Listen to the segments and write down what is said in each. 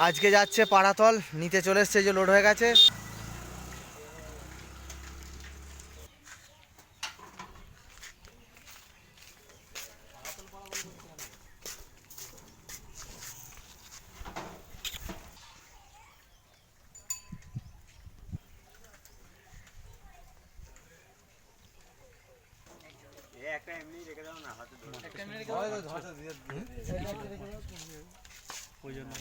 আজকে যাচ্ছে পাড়াতল, নিতে চলে এসছে, যে লোড হয়ে গেছে। একটা এমনি রেখে দাও না, হাতে ধরে ওই জন্য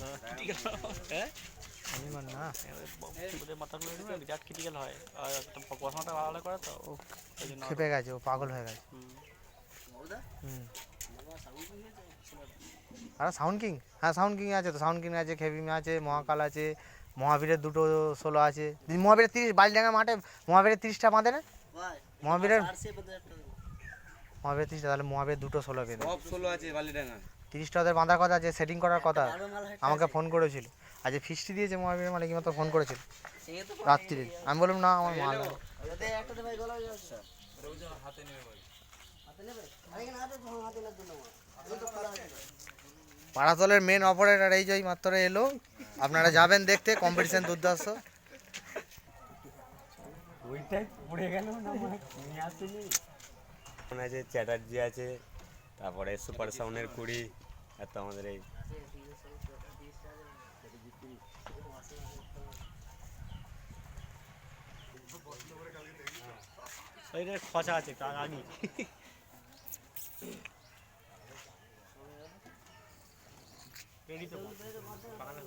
মাথাগুলো বিরাট ক্রিটিক্যাল হয়, আর একটা পড়াশোনাটা আলাদা করে তো ওই জন্য খেপে গেছে, ও পাগল হয়ে গেছে। আর সাউন্ড কিং, হ্যাঁ সাউন্ড কিং আছে তো, সাউন্ড কিং আছে, খেভিং আছে, মহাকাল আছে, মহাবীরের দুটো ষোলো আছে। মহাবীরের 30 বালিডাঙ্গা মাঠে মহাবীরের 30টা বাঁধে না? মহাবীরের 30টা, তাহলে মহাবীরের দুটো 16 বেঁধে, সব 16 আছে বালিডাঙ্গা। 30টা ওদের বাঁধার কথা আছে, সেটিং করার কথা। আমাকে ফোন করেছিল আজ, ফিস্টি দিয়েছে মহাবীরের মালিক মতো, ফোন করেছিল রাত্রিরে। আমি বললাম না আমার মাল নাই। পাড়াতলের মেন অপারেটর এই যে মাত্র এলো, আপনারা যাবেন দেখতে, কম্পিটিশন দুর্ধর্ষ। ওইটাই পড়ে গেল না, নিয়ে আসেনি। আছে চ্যাটার্জি আছে, তারপরে সুপার সাউন্ডের কুড়ি, আর তো আমাদের এই খচা আছে তার আগে। রেডি তো বাগানে